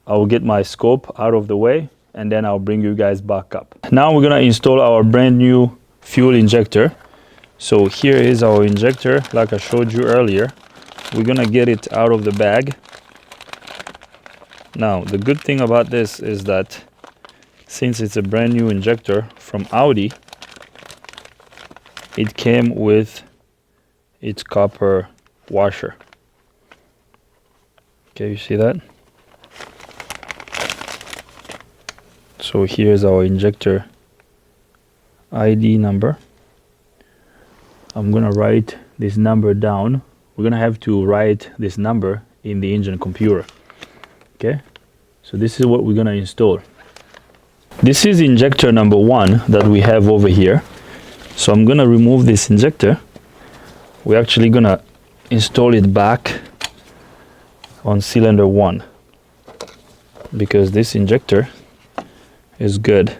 I'll get my scope out of the way and then I'll bring you guys back up. Now we're gonna install our brand new fuel injector. So here is our injector, like I showed you earlier. We're gonna get it out of the bag. Now, the good thing about this is that since it's a brand new injector from Audi, it came with its copper washer. Okay, you see that? So here's our injector ID number. I'm gonna write this number down. We're gonna have to write this number in the engine computer. Okay, so this is what we're gonna install. This is injector number 1 that we have over here. So I'm gonna remove this injector. We're actually gonna install it back on cylinder 1 because this injector is good.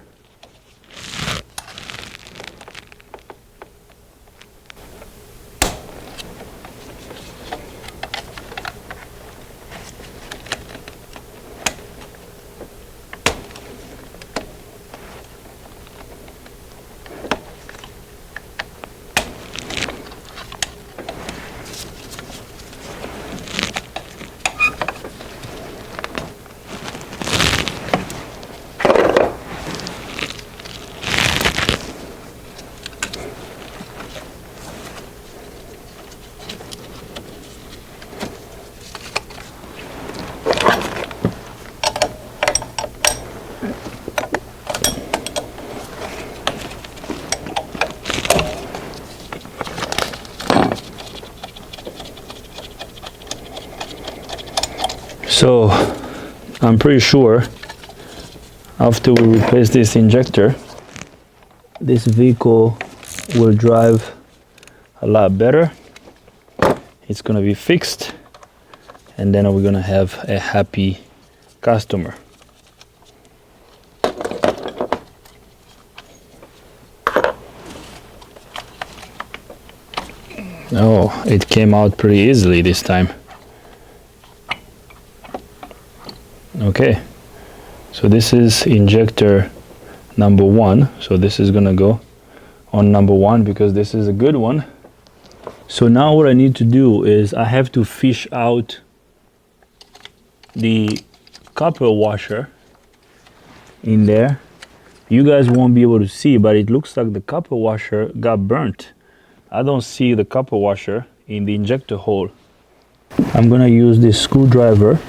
So I'm pretty sure after we replace this injector, this vehicle will drive a lot better. It's gonna be fixed and then we're gonna have a happy customer. Oh, it came out pretty easily this time. Okay, so this is injector number 1. So this is gonna go on number 1 because this is a good one. So now what I need to do is I have to fish out the copper washer in there. You guys won't be able to see, but it looks like the copper washer got burnt. I don't see the copper washer in the injector hole. I'm gonna use this screwdriver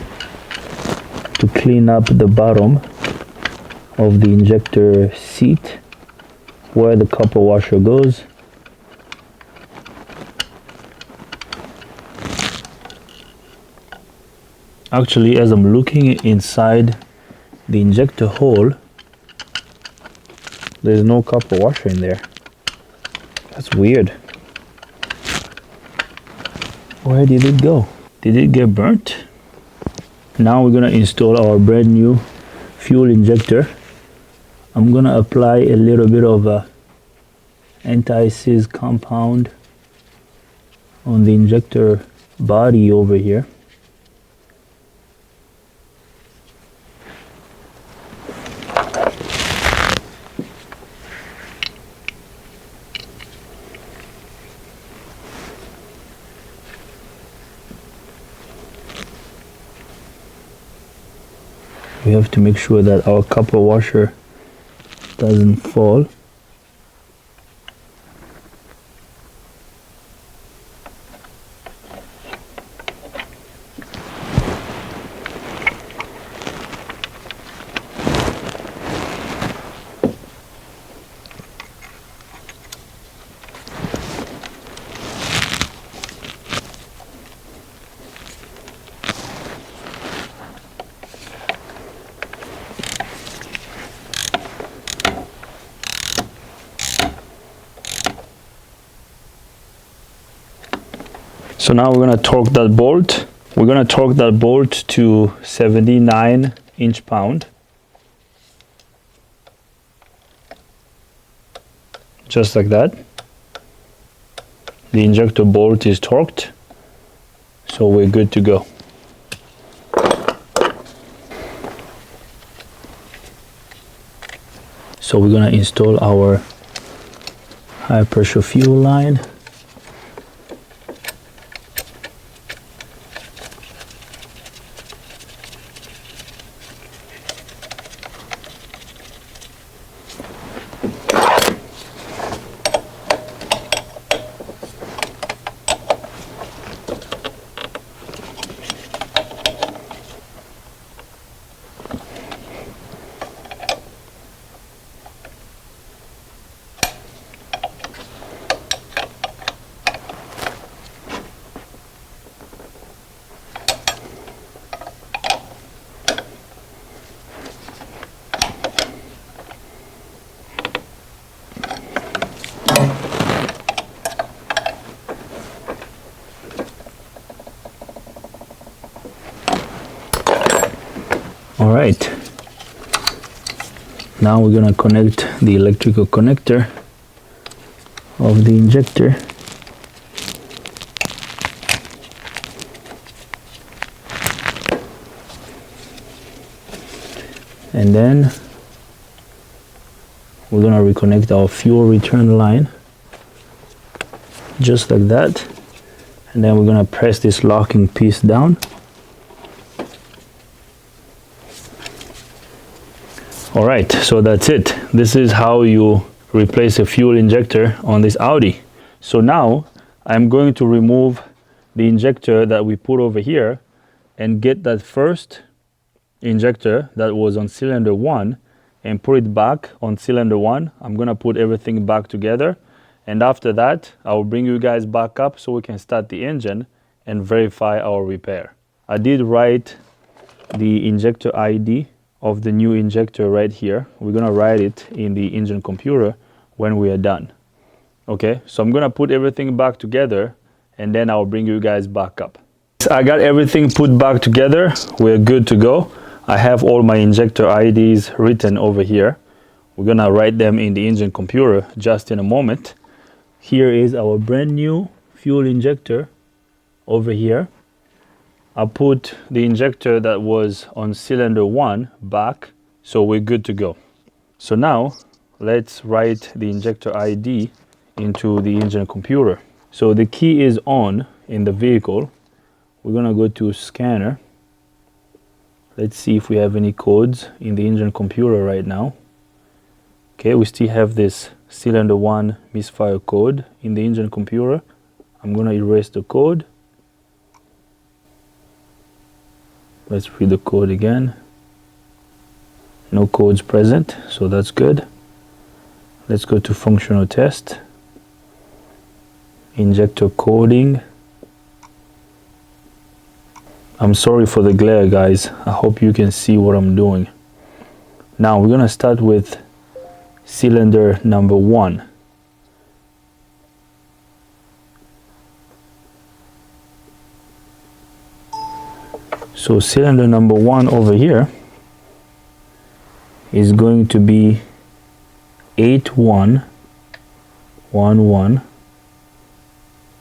to clean up the bottom of the injector seat where the copper washer goes. Actually, as I'm looking inside the injector hole, there's no copper washer in there. That's weird. Where did it go? Did it get burnt? Now we're gonna install our brand new fuel injector. I'm gonna apply a little bit of a anti-seize compound on the injector body over here. We have to make sure that our copper washer doesn't fall. So now we're gonna torque that bolt. We're gonna torque that bolt to 79 inch-pound. Just like that. The injector bolt is torqued, so we're good to go. So we're gonna install our high pressure fuel line. Alright, now we're gonna connect the electrical connector of the injector. And then we're gonna reconnect our fuel return line just like that, and then we're gonna press this locking piece down. Alright, so that's it. This is how you replace a fuel injector on this Audi. So now I'm going to remove the injector that we put over here and get that first injector that was on cylinder 1 and put it back on cylinder 1. I'm gonna put everything back together, and after that I will bring you guys back up so we can start the engine and verify our repair. I did write the injector ID of the new injector right here. We're gonna write it in the engine computer when we are done. Okay, so I'm gonna put everything back together and then I'll bring you guys back up. I got everything put back together. We're good to go. I have all my injector IDs written over here. We're gonna write them in the engine computer just in a moment. Here is our brand new fuel injector over here. I put the injector that was on cylinder 1 back, so we're good to go. So now let's write the injector ID into the engine computer. So the key is on in the vehicle. We're gonna go to scanner. Let's see if we have any codes in the engine computer right now. Okay, we still have this cylinder 1 Misfire code in the engine computer. I'm gonna erase the code. Let's read the code again. No codes present, so that's good. Let's go to functional test. Injector coding. I'm sorry for the glare, guys. I hope you can see what I'm doing. Now we're gonna start with cylinder number 1. So cylinder number 1 over here is going to be 8111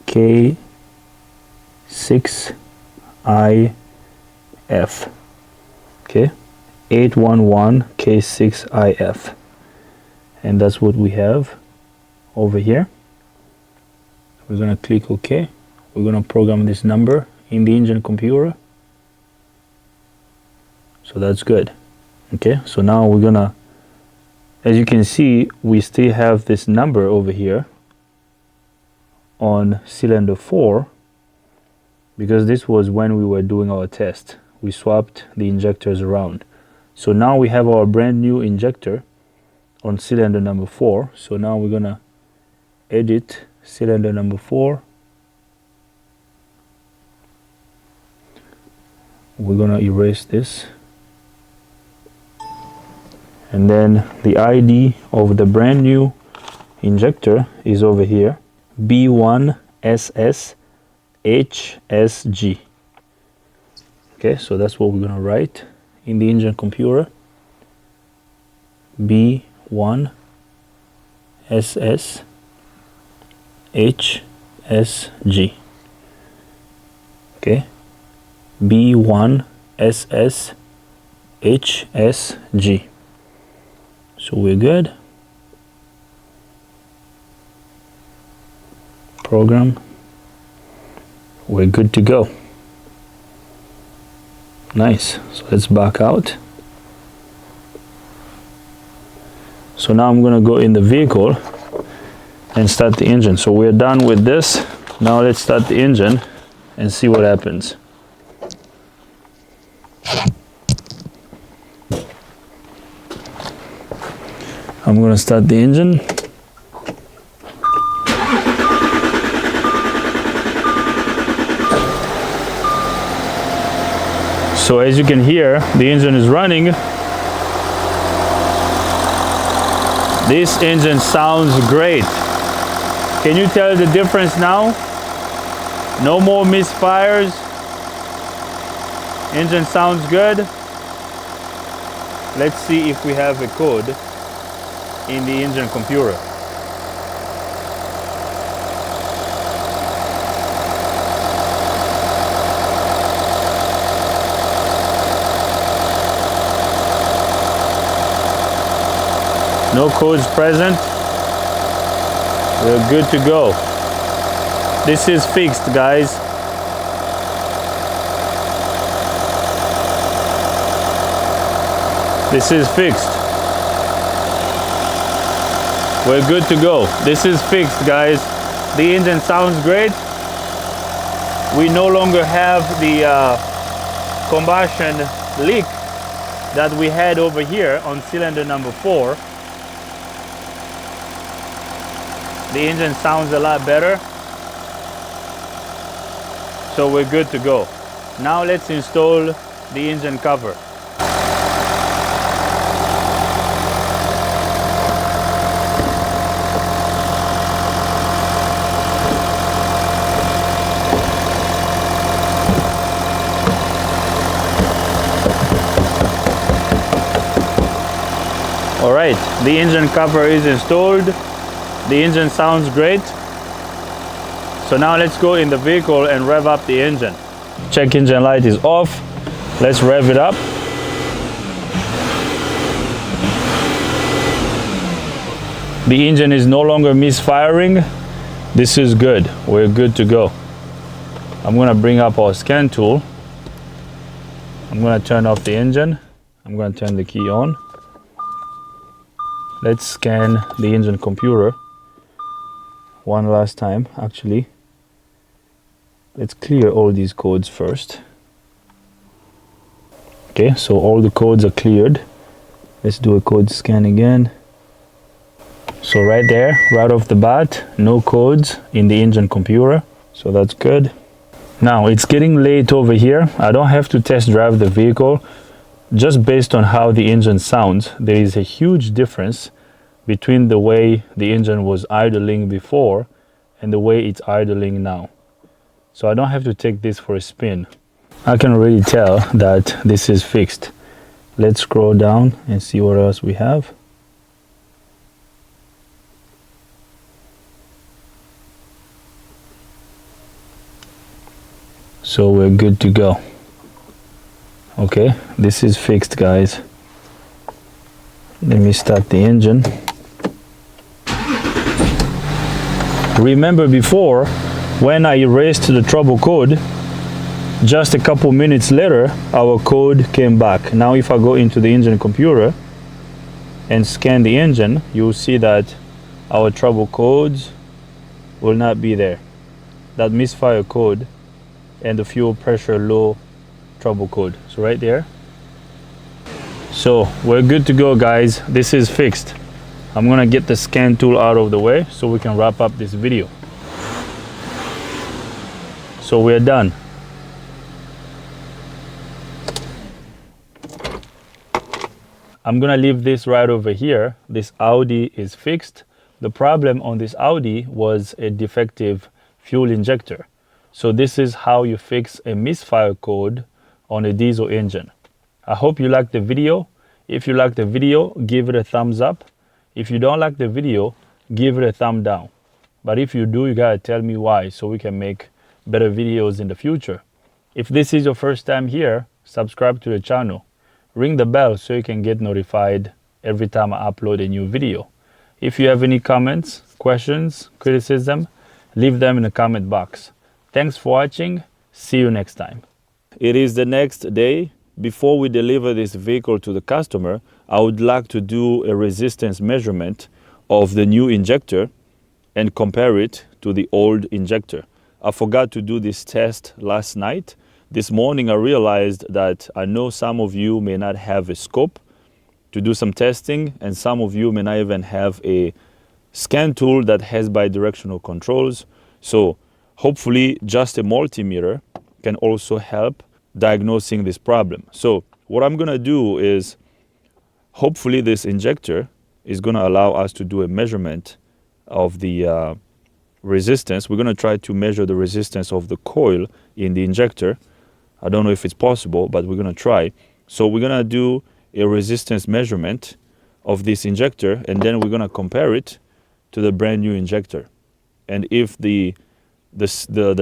K6IF. Okay, 811 K6IF, and that's what we have over here. We're gonna click OK. We're gonna program this number in the engine computer. So that's good. Okay, so now we're gonna, as you can see, we still have this number over here on cylinder 4 because this was when we were doing our test. We swapped the injectors around. So now we have our brand new injector on cylinder number 4. So now we're gonna edit cylinder number 4. We're gonna erase this. And then the ID of the brand new injector is over here, B1SSHSG. Okay, so that's what we're gonna write in the engine computer. B1SSHSG. Okay, B1SSHSG. So we're good. program. We're good to go. Nice. So let's back out. So now I'm going to go in the vehicle and start the engine. So we're done with this. Now let's start the engine and see what happens. I'm going to start the engine. So as you can hear, the engine is running. This engine sounds great. Can you tell the difference now? No more misfires. Engine sounds good. Let's see if we have a code in the engine computer. No codes present. We're good to go. This is fixed, guys. This is fixed. We're good to go. This is fixed, guys. The engine sounds great. We no longer have the combustion leak that we had over here on cylinder number 4. The engine sounds a lot better. So we're good to go. Now let's install the engine cover. All right, the engine cover is installed. The engine sounds great. So now let's go in the vehicle and rev up the engine. Check engine light is off. Let's rev it up. The engine is no longer misfiring. This is good. We're good to go. I'm gonna bring up our scan tool. I'm gonna turn off the engine. I'm gonna turn the key on. Let's scan the engine computer one last time. Actually, let's clear all these codes first. Okay, so all the codes are cleared. Let's do a code scan again. So right there, right off the bat, no codes in the engine computer, so that's good. Now it's getting late over here. I don't have to test drive the vehicle. Just based on how the engine sounds, there is a huge difference between the way the engine was idling before and the way it's idling now. So I don't have to take this for a spin. I can already tell that this is fixed. Let's scroll down and see what else we have. So we're good to go. Okay, this is fixed, guys. Let me start the engine. Remember before, when I erased the trouble code, just a couple minutes later, our code came back. Now if I go into the engine computer and scan the engine, you'll see that our trouble codes will not be there. That misfire code and the fuel pressure low trouble code. So right there. So we're good to go, guys. This is fixed. I'm gonna get the scan tool out of the way so we can wrap up this video. So we're done. I'm gonna leave this right over here. This Audi is fixed. The problem on this Audi was a defective fuel injector. So this is how you fix a misfire code on a diesel engine. I hope you liked the video. If you liked the video, give it a thumbs up. If you don't like the video, give it a thumb down. But if you do, you gotta tell me why so we can make better videos in the future. If this is your first time here, subscribe to the channel. Ring the bell so you can get notified every time I upload a new video. If you have any comments, questions, criticism, Leave them in the comment box. Thanks for watching. See you next time. It is the next day. Before we deliver this vehicle to the customer, I would like to do a resistance measurement of the new injector and compare it to the old injector. I forgot to do this test last night. This morning I realized that I know some of you may not have a scope to do some testing, and some of you may not even have a scan tool that has bidirectional controls. So hopefully just a multimeter can also help diagnosing this problem. So what I'm gonna do is, hopefully this injector is gonna allow us to do a measurement of the resistance. We're gonna try to measure the resistance of the coil in the injector. I don't know if it's possible, but we're gonna try. So we're gonna do a resistance measurement of this injector, and then we're gonna compare it to the brand new injector. And if the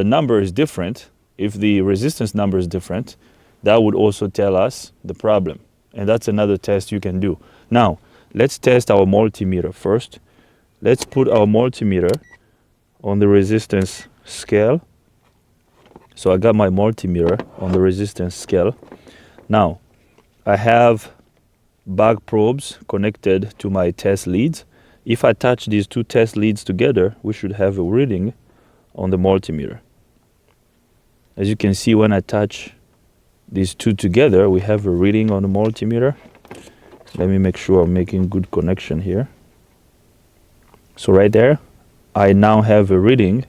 number is different, if the resistance number is different, that would also tell us the problem. And that's another test you can do. Now, let's test our multimeter first. Let's put our multimeter on the resistance scale. So I got my multimeter on the resistance scale. Now, I have back probes connected to my test leads. If I touch these two test leads together, we should have a reading on the multimeter. As you can see, when I touch these two together, we have a reading on the multimeter. Let me make sure I'm making good connection here. So right there, I now have a reading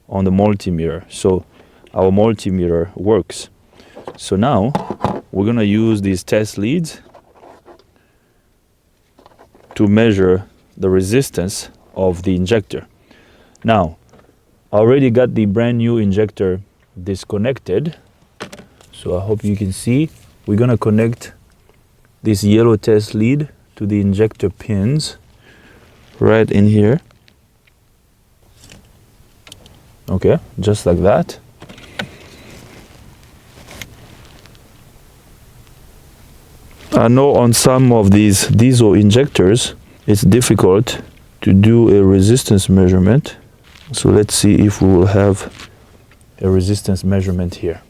on the multimeter. So our multimeter works. So now we're gonna use these test leads to measure the resistance of the injector. Now, I already got the brand new injector disconnected. So I hope you can see. We're gonna connect this yellow test lead to the injector pins right in here. Okay, just like that. I know on some of these diesel injectors, it's difficult to do a resistance measurement. So let's see if we will have a resistance measurement here.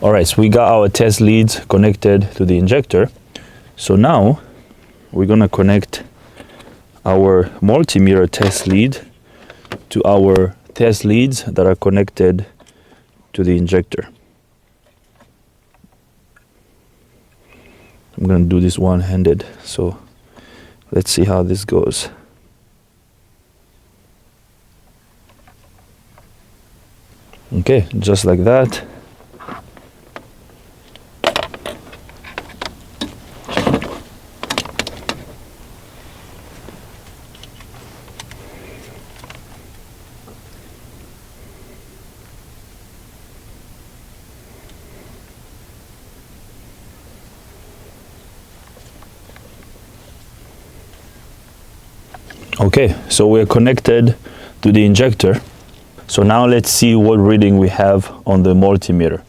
All right, so we got our test leads connected to the injector. So now we're gonna connect our multimeter test lead to our test leads that are connected to the injector. I'm gonna do this one-handed, so let's see how this goes. Okay, just like that. Okay, so we're connected to the injector. So now let's see what reading we have on the multimeter.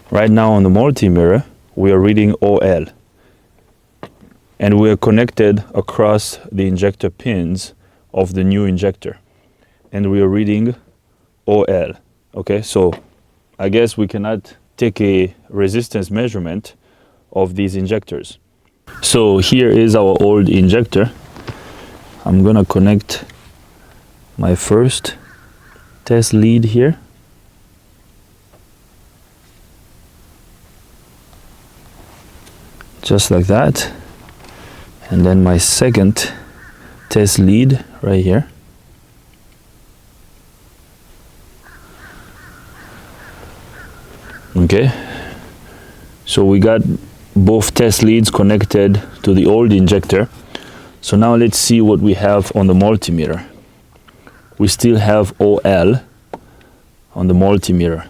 Right now on the multimeter, we are reading OL. And we are connected across the injector pins of the new injector. And we are reading OL. Okay, so I guess we cannot take a resistance measurement of these injectors. So here is our old injector. I'm gonna connect my first test lead here. Just like that. And then my second test lead right here. Okay. So we got both test leads connected to the old injector. So now let's see what we have on the multimeter. We still have OL on the multimeter.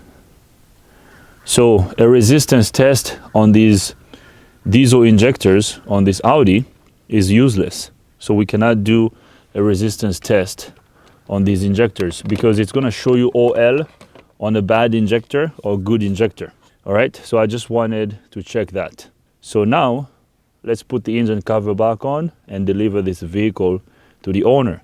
So a resistance test on these diesel injectors on this Audi is useless. So we cannot do a resistance test on these injectors because it's going to show you OL on a bad injector or good injector. All right, so I just wanted to check that. So now let's put the engine cover back on and deliver this vehicle to the owner.